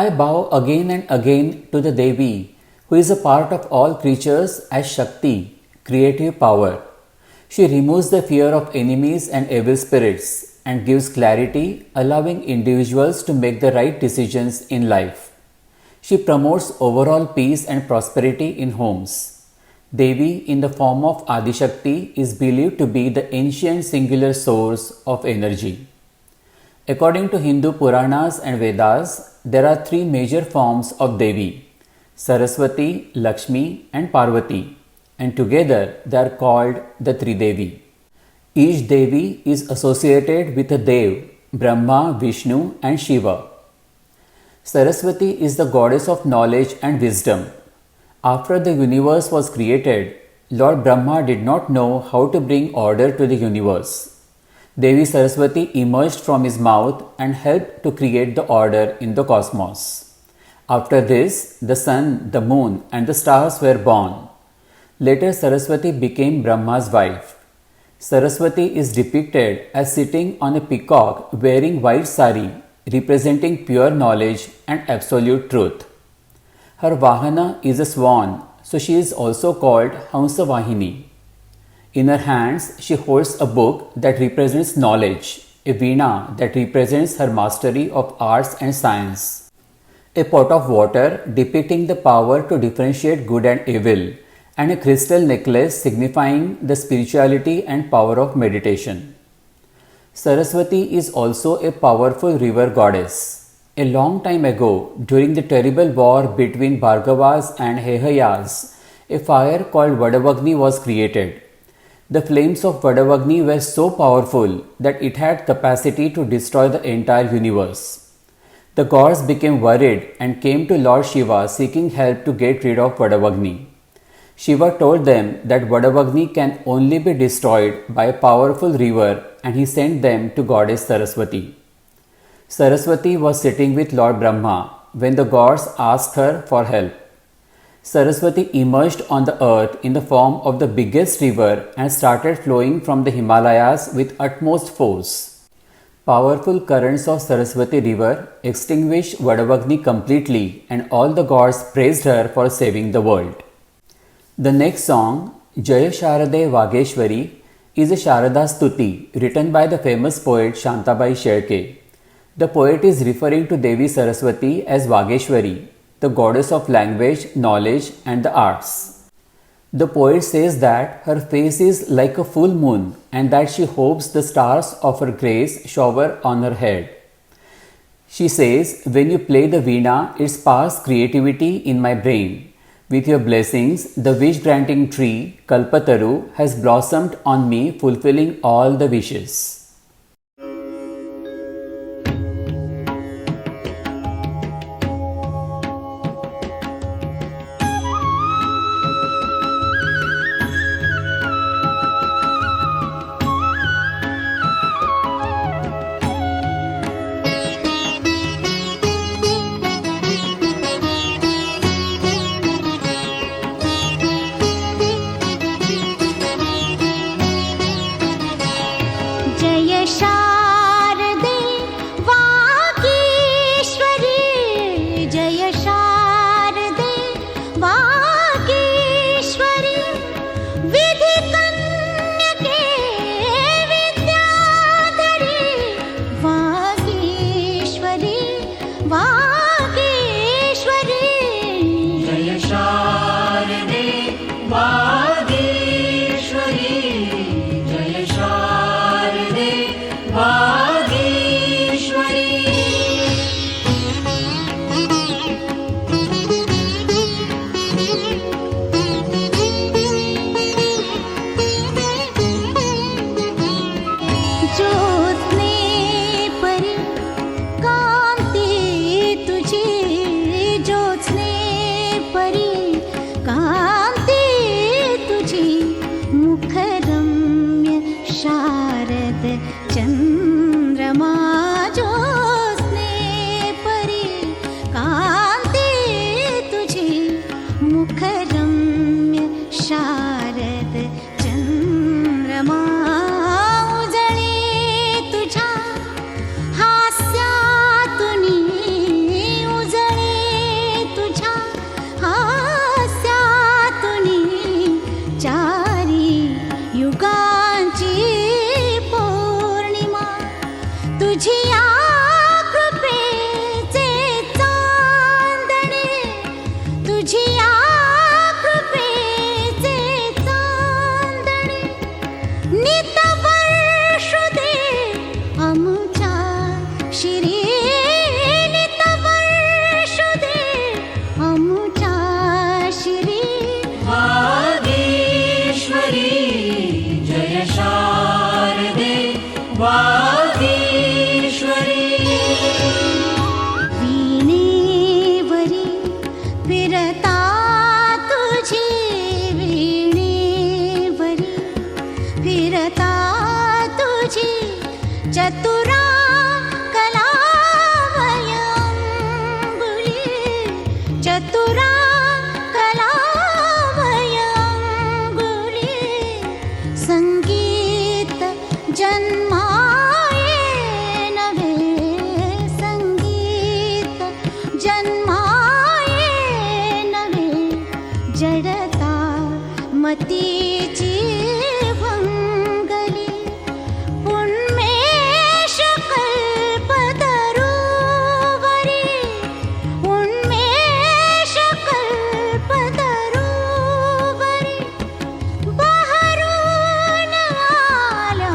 I bow again and again to the Devi, who is a part of all creatures as Shakti, creative power. She removes the fear of enemies and evil spirits and gives clarity, allowing individuals to make the right decisions in life. She promotes overall peace and prosperity in homes. Devi, in the form of Adishakti, is believed to be the ancient singular source of energy. According to Hindu Puranas and Vedas, there are three major forms of Devi: Saraswati, Lakshmi, and Parvati, and together they are called the Tridevi. Each Devi is associated with a Dev, Brahma, Vishnu, and Shiva. Saraswati is the goddess of knowledge and wisdom. After the universe was created, Lord Brahma did not know how to bring order to the universe. Devi Saraswati emerged from his mouth and helped to create the order in the cosmos. After this, the sun, the moon, and the stars were born. Later, Saraswati became Brahma's wife. Saraswati is depicted as sitting on a peacock wearing white sari, representing pure knowledge and absolute truth. Her Vahana is a swan, so she is also called Hamsavahini. In her hands, she holds a book that represents knowledge, a veena that represents her mastery of arts and science, a pot of water depicting the power to differentiate good and evil, and a crystal necklace signifying the spirituality and power of meditation. Saraswati is also a powerful river goddess. A long time ago, during the terrible war between Bhargavas and Hehayas, a fire called Vadavagni was created. The flames of Vadavagni were so powerful that it had capacity to destroy the entire universe. The gods became worried and came to Lord Shiva seeking help to get rid of Vadavagni. Shiva told them that Vadavagni can only be destroyed by a powerful river, and he sent them to goddess Saraswati. Saraswati was sitting with Lord Brahma when the gods asked her for help. Saraswati emerged on the earth in the form of the biggest river and started flowing from the Himalayas with utmost force. Powerful currents of Saraswati river extinguished Vadavagni completely, and all the gods praised her for saving the world. The next song, Jaya Sharade Vageshwari, is a Sharada Stuti written by the famous poet Shantabai Shelke. The poet is referring to Devi Saraswati as Vageshwari, the goddess of language, knowledge, and the arts. The poet says that her face is like a full moon and that she hopes the stars of her grace shower on her head. She says, when you play the veena, it sparks creativity in my brain. With your blessings, the wish-granting tree, Kalpataru, has blossomed on me, fulfilling all the wishes. हास्यातुनी उजळे Purnima तुझी या कृपेचे चांदणे तुझी या कृपेचे चांदणे नित वर्षू दे आमच्या शिरी नित वर्षू दे आमच्या शिरी वागीश्वरी जय शारदे वागीश्वरी वीणेवरी फिरता तुझी वीणेवरी फिरता तुझी चतुरा कलावयंगुली चतुरा कलावयंगुली संगीत जन्माये नवे संगीत जन्माये नवे जडता मतीची भंगली उन्मेष कल्पतरुवरी उन्मेष कल्पतरुवरी बहरून आला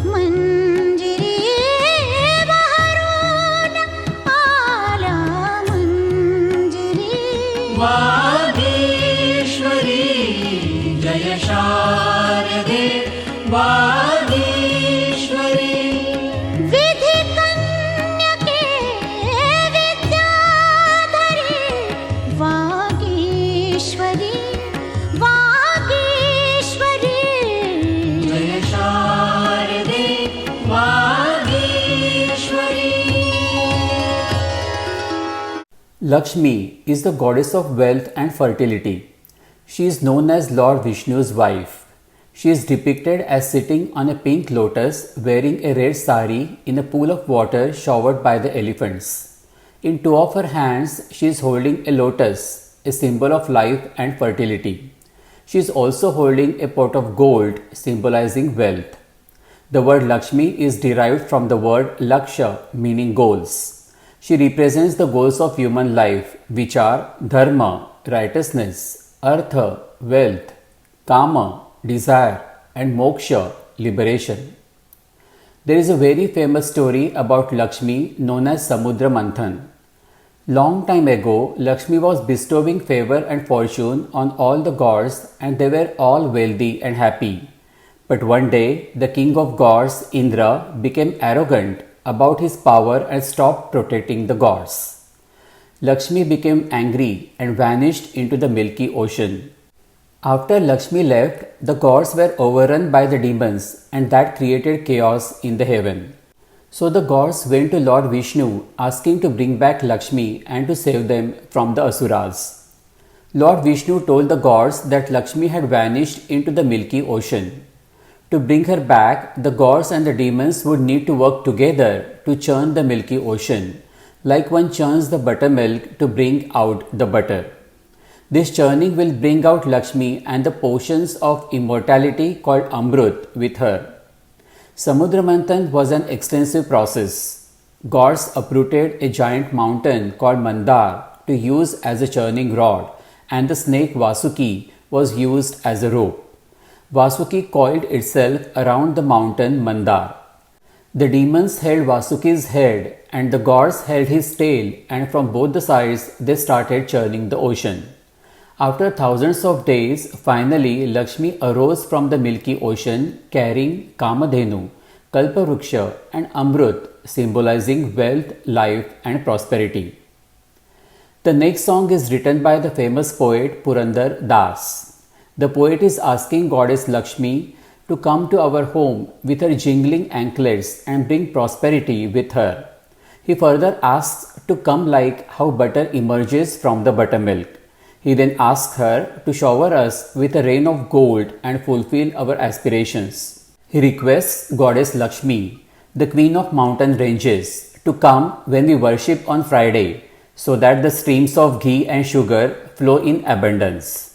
मंजिरी बहरून आला मंजिरी वागीश्वरी जय शारदे वागीश्वरी विधि कन्यके विद्याधरी वागीश्वरी वागीश्वरी जय शारदे Vagishwari Lakshmi is the goddess of wealth and fertility. She is known as Lord Vishnu's wife. She is depicted as sitting on a pink lotus wearing a red sari in a pool of water showered by the elephants. In two of her hands, she is holding a lotus, a symbol of life and fertility. She is also holding a pot of gold symbolizing wealth. The word Lakshmi is derived from the word Laksha, meaning goals. She represents the goals of human life, which are dharma, righteousness, artha, wealth, kama, desire, and moksha, liberation. There is a very famous story about Lakshmi known as Samudra Manthan. Long time ago, Lakshmi was bestowing favor and fortune on all the gods, and they were all wealthy and happy. But one day, the king of gods, Indra, became arrogant about his power and stopped protecting the gods. Lakshmi became angry and vanished into the Milky Ocean. After Lakshmi left, the gods were overrun by the demons, and that created chaos in the heaven. So the gods went to Lord Vishnu asking to bring back Lakshmi and to save them from the Asuras. Lord Vishnu told the gods that Lakshmi had vanished into the Milky Ocean. To bring her back, the gods and the demons would need to work together to churn the Milky Ocean, like one churns the buttermilk to bring out the butter. This churning will bring out Lakshmi and the potions of immortality called Amrut with her. Samudra Manthan was an extensive process. Gods uprooted a giant mountain called Mandar to use as a churning rod, and the snake Vasuki was used as a rope. Vasuki coiled itself around the mountain Mandar. The demons held Vasuki's head and the gods held his tail, and from both the sides they started churning the ocean. After thousands of days, finally Lakshmi arose from the Milky Ocean carrying Kamadhenu, Kalpavruksha and Amrut, symbolizing wealth, life and prosperity. The next song is written by the famous poet Purandar Das. The poet is asking Goddess Lakshmi to come to our home with her jingling anklets and bring prosperity with her. He further asks to come like how butter emerges from the buttermilk. He then asks her to shower us with a rain of gold and fulfill our aspirations. He requests Goddess Lakshmi, the queen of mountain ranges, to come when we worship on Friday, so that the streams of ghee and sugar flow in abundance.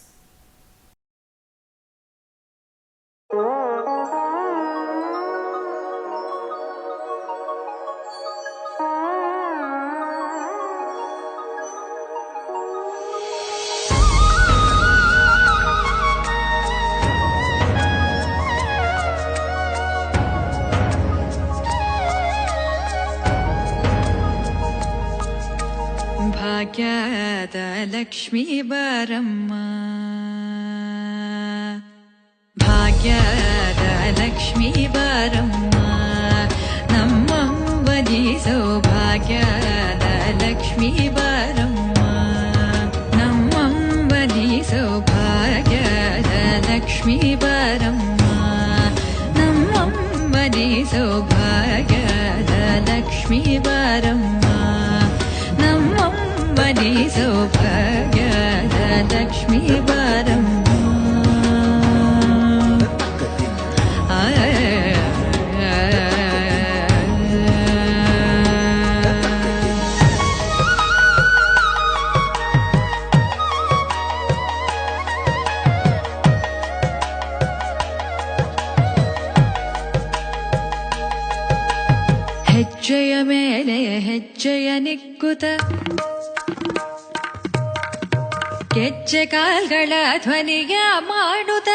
ಭಾಗ್ಯದ ಲಕ್ಷ್ಮೀ ಬಾರಮ್ಮ ಭಾಗ್ಯದ ಲಕ್ಷ್ಮೀ ಬಾರಮ್ಮ ನಮ್ಮವ್ವನಿ ಸೌಭಾಗ್ಯದ ಲಕ್ಷ್ಮೀ ಬಾರಮ್ಮ ನಮ್ಮವ್ವನಿ ಸೌಭಾಗ್ಯದ ಲಕ್ಷ್ಮೀ ಬಾರಮ್ಮ ನಮ್ಮವ್ವನಿ ಸೌಭಾಗ್ಯದ ಲಕ್ಷ್ಮೀ ಬಾರಮ್ಮ ನಮ್ಮವ್ವನಿ ಸೌಭಾಗ್ಯದ ಲಕ್ಷ್ಮೀ ಬಾರಮ್ಮ ಹೆಜ್ಜೆಯ ಮೇಲೆ ಹೆಜ್ಜೆಯ ನಿಕ್ಕುತ ಗೆಜ್ಜೆ ಕಾಲ್ಗಳ ಧ್ವನಿಯ ಮಾಡುತ್ತ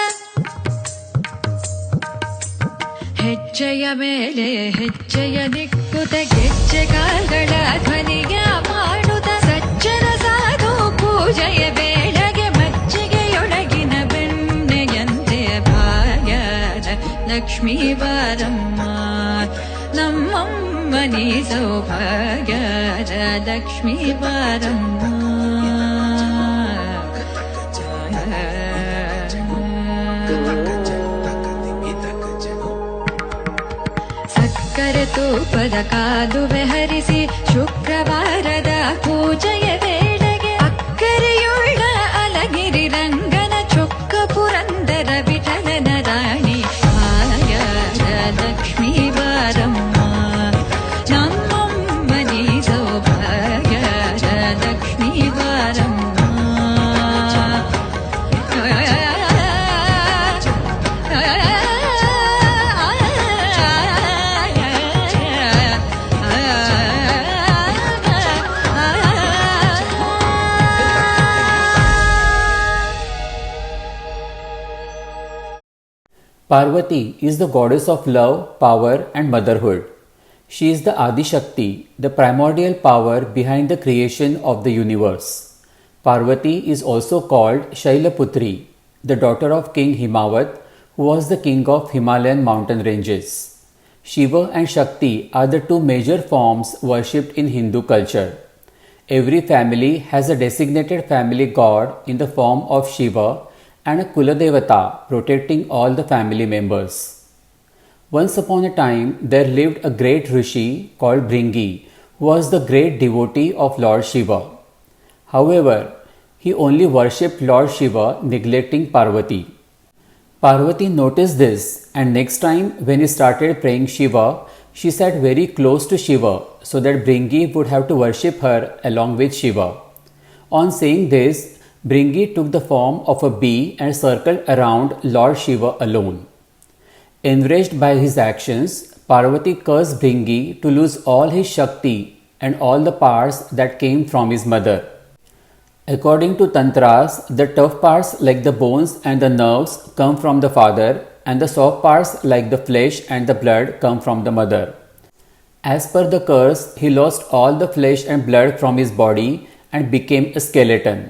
ಹೆಜ್ಜೆಯ ಮೇಲೆ ಹೆಜ್ಜೆಯ ನಿಕ್ಕುತ ಗೆಜ್ಜೆ ಕಾಲ್ಗಳ ಧ್ವನಿಯ ಮಾಡುತ್ತ ಸಜ್ಜನ ಸಾಧು ಪೂಜೆಯ ವೇಳೆಗೆ ಮಜ್ಜಿಗೆಯೊಳಗಿನ ಬೆಣ್ಣೆಯಂತೆ ಭಾಗ್ಯದ ಲಕ್ಷ್ಮೀ ಬಾರಮ್ಮ ನಮ್ಮಮ್ಮನಿ ಸೌಭಾಗ್ಯದ ಲಕ್ಷ್ಮೀ ಬಾರಮ್ಮ ಸಕ್ಕರೆ ತೂಪದ ಕಾಲುವೆ ಹರಿಸಿ ಶುಕ್ರವಾರದ ಪೂಜೆಯ ವೇಳೆಗೆ ಅಕ್ಕರೆಯುಳ್ಳ ಅಲಗಿರಿ ರಂಗನ ಚೊಕ್ಕ ಪುರಂದರ ವಿಠಲನ ರಾಣಿ ಭಾಗ್ಯದ ಲಕ್ಷ್ಮೀ ಬಾರಮ್ಮ ನಮ್ಮಮ್ಮನಿ ಸೌಭಾಗ್ಯದ ಲಕ್ಷ್ಮೀ ಬಾರಮ್ಮ Parvati is the goddess of love, power, and motherhood. She is the Adi Shakti, the primordial power behind the creation of the universe. Parvati is also called Shailaputri, the daughter of King Himawat, who was the king of Himalayan mountain ranges. Shiva and Shakti are the two major forms worshipped in Hindu culture. Every family has a designated family god in the form of Shiva and a Kuladevata protecting all the family members. Once upon a time, there lived a great Rishi called Bringi, who was the great devotee of Lord Shiva. However, he only worshipped Lord Shiva, neglecting Parvati. Parvati noticed this, and next time when he started praying Shiva, she sat very close to Shiva so that Bringi would have to worship her along with Shiva. On saying this, Bringi took the form of a bee and circled around Lord Shiva alone. Enraged by his actions, Parvati cursed Bringi to lose all his Shakti and all the parts that came from his mother. According to Tantras, the tough parts like the bones and the nerves come from the father, and the soft parts like the flesh and the blood come from the mother. As per the curse, he lost all the flesh and blood from his body and became a skeleton.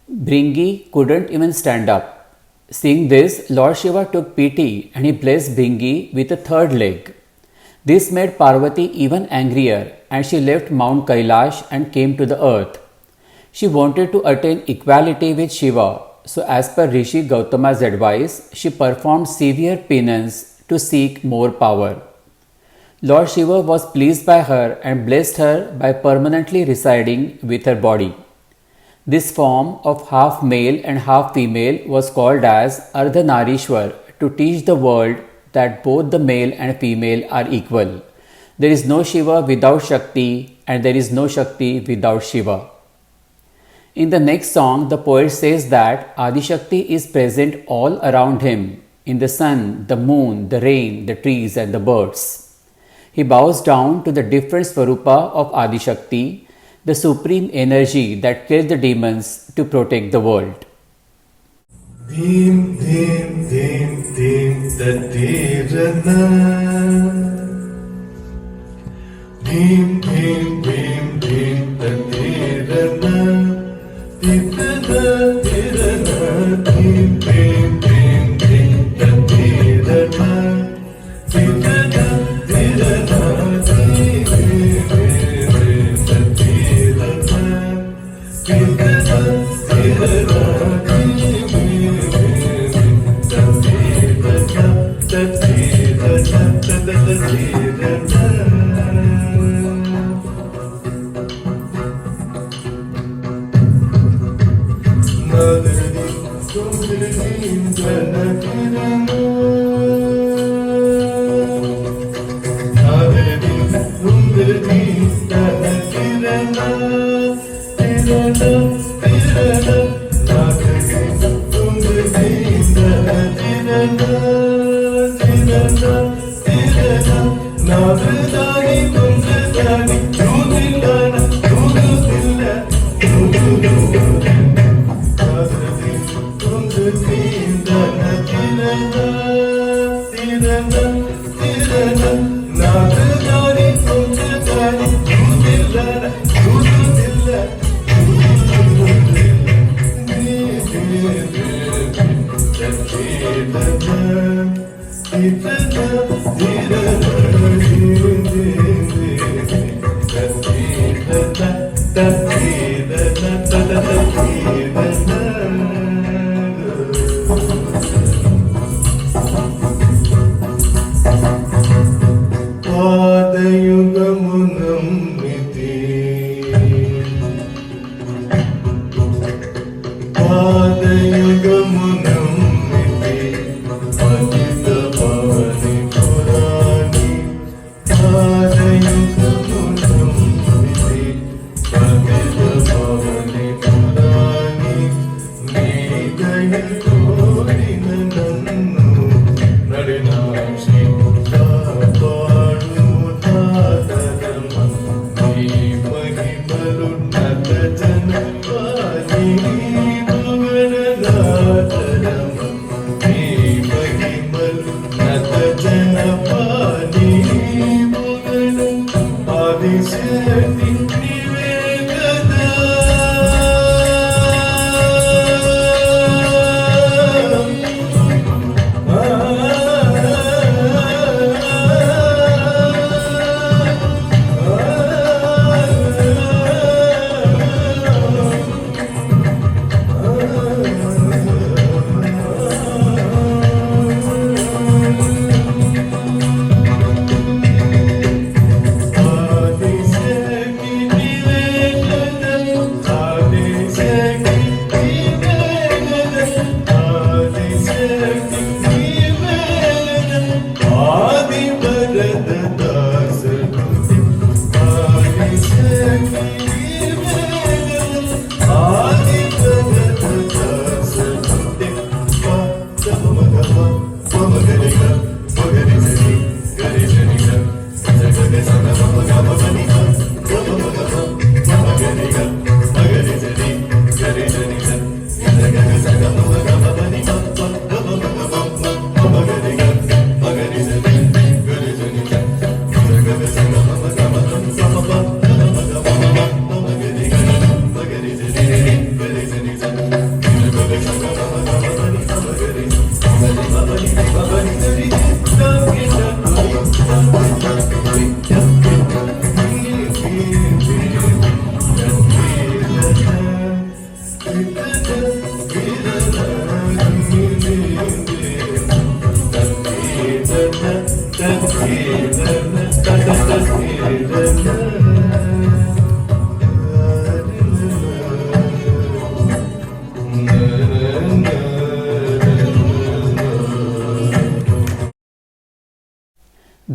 Bringi couldn't even stand up. Seeing this, Lord Shiva took pity and he blessed Bringi with a third leg. This made Parvati even angrier, and she left Mount Kailash and came to the earth. She wanted to attain equality with Shiva, so as per Rishi Gautama's advice, she performed severe penance to seek more power. Lord Shiva was pleased by her and blessed her by permanently residing with her body. This form of half male and half female was called as Ardhanarishwar to teach the world that both the male and female are equal. There is no Shiva without Shakti, and there is no Shakti without Shiva. In the next song, the poet says that Adi Shakti is present all around him, in the sun, the moon, the rain, the trees, and the birds. He bows down to the different Swarupa of Adi Shakti, the supreme energy that kills the demons to protect the world. Dim dim dim dim tatirana. Dim dim dim dim tatirana. tirana nadani kundani dudilana dudilla nadani kundana tirana tirana tirana nadani kundani dudillana dudilla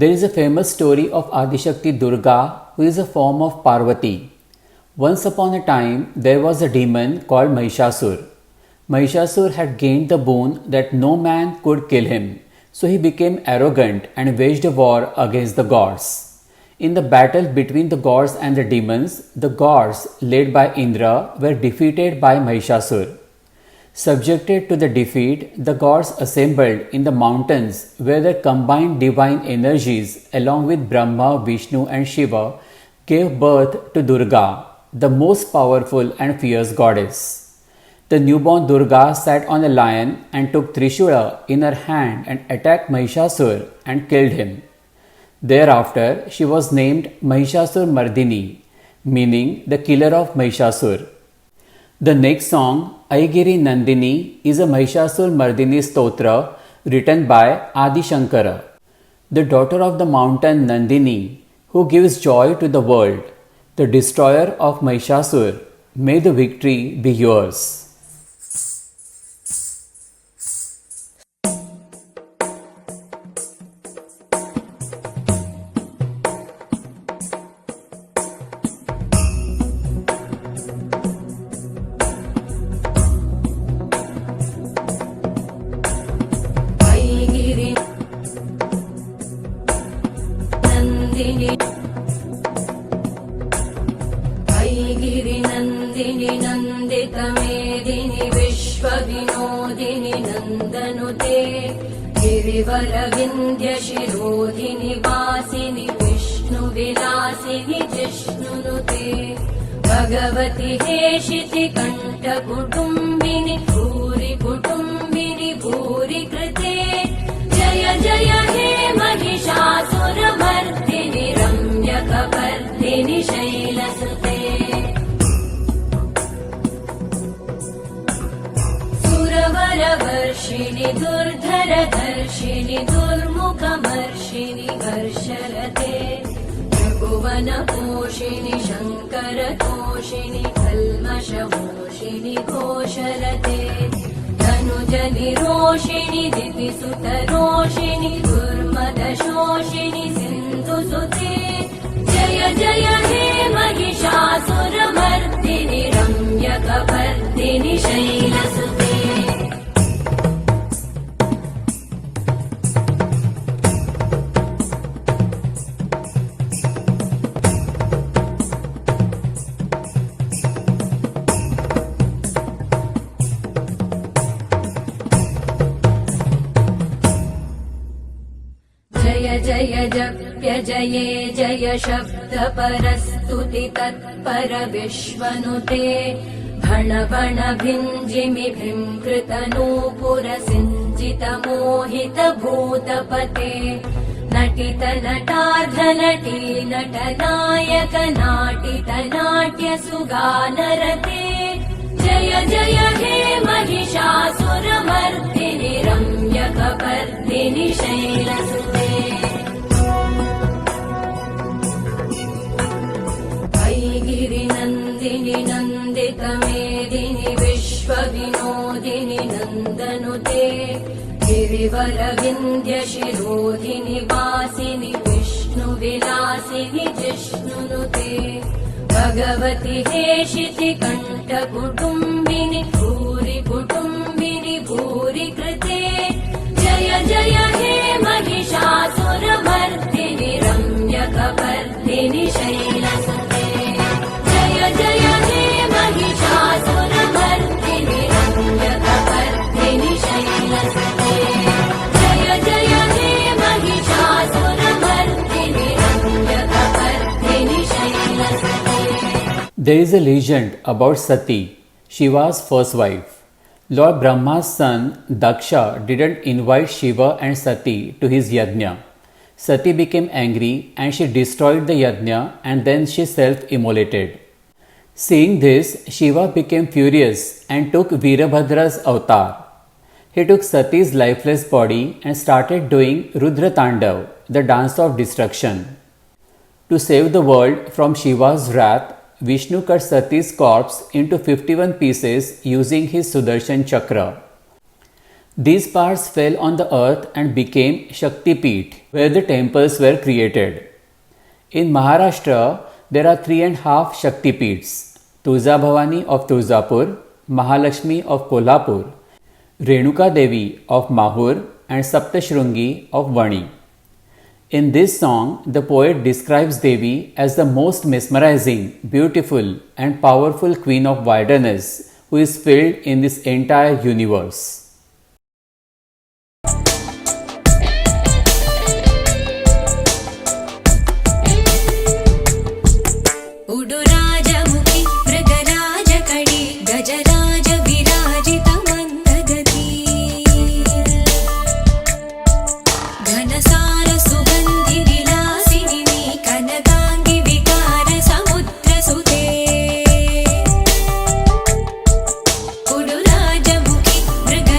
There is a famous story of Adishakti Durga, who is a form of Parvati. Once upon a time, there was a demon called Mahishasur. Mahishasur had gained the boon that no man could kill him, so he became arrogant and waged a war against the gods. In the battle between the gods and the demons, the gods, led by Indra, were defeated by Mahishasur. Subjected to the defeat, the gods assembled in the mountains where their combined divine energies, along with Brahma, Vishnu, and Shiva, gave birth to Durga, the most powerful and fierce goddess. The newborn Durga sat on a lion and took Trishula in her hand and attacked Mahishasur and killed him. Thereafter, she was named Mahishasur Mardini, meaning the killer of Mahishasur. The next song, Aigiri Nandini, is a Mahishasur Mardini stotra written by Adi Shankara. The daughter of the mountain Nandini, who gives joy to the world, the destroyer of Mahishasur, may the victory be yours. गिरिनन्दिनि नन्दितमेदिनि विश्वविनोदिनि नन्दनुते गिरिवरविन्द्यशिरोधिनि वासिनि विष्णुविलासिनि जिष्णुनुते भगवति हेशिति कण्ठकुटुम्बिनि भूरि कुटुम्बिनि भूरि कृते जय जय हे महिषासुरमर्दिनि रम्यकपर्दिनि शैलसुते सुरवरवर्षिणि दुर्धरधर्षिणि दुर्मुखमर्षिणि हर्षरते त्रिभुवनपोषिणि शङ्करतोषिणि कल्मषमोषिणि घोषरते धनुजनिरोषिणि दितिसुतरोषिणि दुर्मदशोषिणि सिन्धुसुते जय जय हे महिषासुरमर्दिनि रम्यकपर्दिनि शैलसुते जय जय जप्य जये जय शब्दपरस्तुति तत्पर विश्वनुते भण भण भिञ्जिमि भृङ्कृतनूपुर सिञ्चित मोहित भूतपते नटित नटार्ध नटी नटनायक नाटित नाट्य सुगानरते जय जय हे महिषासुरमर्दिनि रम्यकपर्दिनि शैलसुते गिरिनन्दिनि नन्दितमेदिनि विश्वविनोदिनि नन्दनुते गिरिवरविन्द्यशिरोधिनि वासिनि विष्णुविलासिनि जिष्णुनुते भगवति हेशिति कण्ठकुटुम्बिनि भूरि कुटुम्बिनि भूरि कृते जय जय हे महिषासुरमर्दिनि रम्यकपर्दिनि शैलसुते जय जय हे महिषासुरमर्दिनि रम्यकपर्दिनि शैलसुते जय जय हे Mahishasuramardini रम्यकपर्दिनि शैलसुते. There is a legend about Sati, Shiva's first wife. Lord Brahma's son Daksha didn't invite Shiva and Sati to his yajna. Sati became angry and she destroyed the yajna and then she self-immolated. Seeing this, Shiva became furious and took Veerabhadra's avatar. He took Sati's lifeless body and started doing Rudra Tandav, the dance of destruction. To save the world from Shiva's wrath, Vishnu cut Sati's corpse into 51 pieces using his Sudarshan Chakra. These parts fell on the earth and became Shakti Peeth, where the temples were created. In Maharashtra, there are 3.5 Shakti Peeths: Tulja Bhavani of Tuljapur, Mahalakshmi of Kolhapur, Renuka Devi of Mahur, and Saptashrungi of Vani. In this song, the poet describes Devi as the most mesmerizing, beautiful, and powerful queen of wilderness who is filled in this entire universe. उडुराजमुखि मृगराजकडी गजराज विराजित मन्दगती घनसार सुगन्धि विलासिनी कनकाङ्गि विकार समुद्रसुते उडुराजमुखि मृग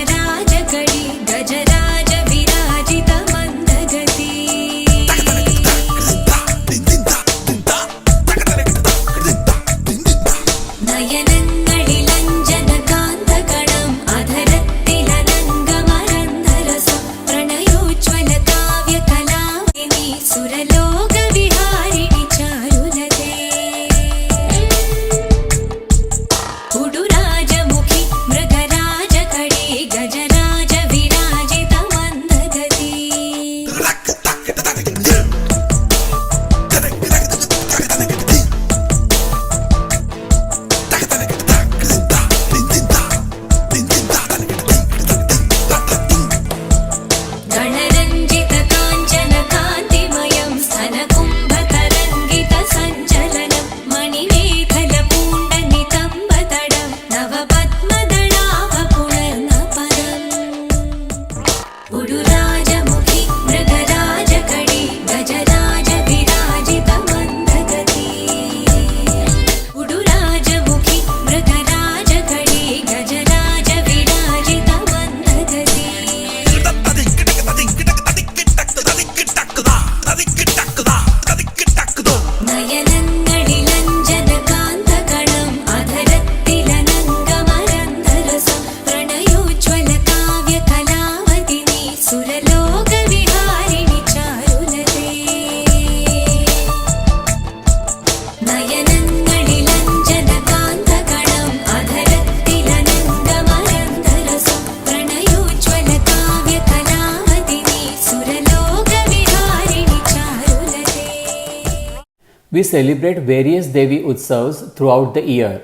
We celebrate various Devi Utsavs throughout the year.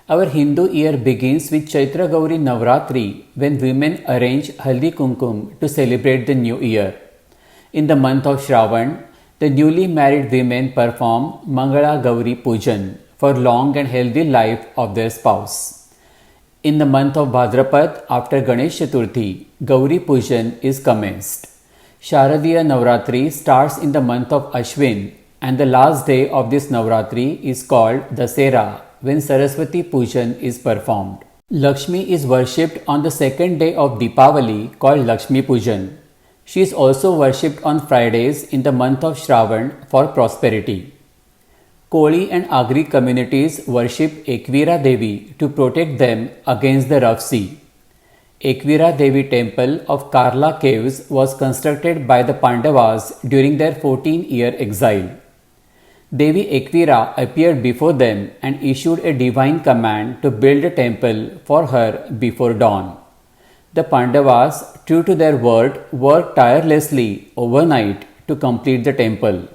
Our Hindu year begins with Chaitra Gauri Navratri when women arrange Haldi Kumkum to celebrate the new year. In the month of Shravan, the newly married women perform Mangala Gauri Pujan for long and healthy life of their spouse. In the month of Bhadrapad, after Ganesh Chaturthi, Gauri Pujan is commenced. Sharadiya Navratri starts in the month of Ashwin, and the last day of this Navratri is called Dasera, when Saraswati Pujan is performed. Lakshmi is worshipped on the second day of Deepavali, called Lakshmi Pujan. She is also worshipped on Fridays in the month of Shravan for prosperity. Koli and Agri communities worship Ekvira Devi to protect them against the rough sea. Ekvira Devi temple of Karla caves was constructed by the Pandavas during their 14-year exile. Devi Ekvira appeared before them and issued a divine command to build a temple for her before dawn. The Pandavas, true to their word, worked tirelessly overnight to complete the temple.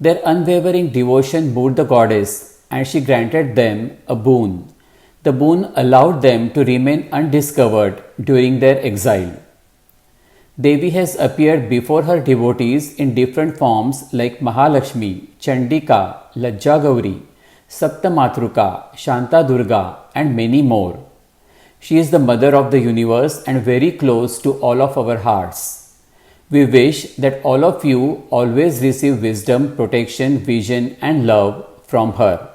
Their unwavering devotion moved the goddess, and she granted them a boon. The boon allowed them to remain undiscovered during their exile. Devi has appeared before her devotees in different forms like Mahalakshmi, Chandika, Lajja Gauri, Saptamatruka, Shanta Durga, and many more. She is the mother of the universe and very close to all of our hearts. We wish that all of you always receive wisdom, protection, vision, and love from her.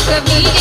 Kaviri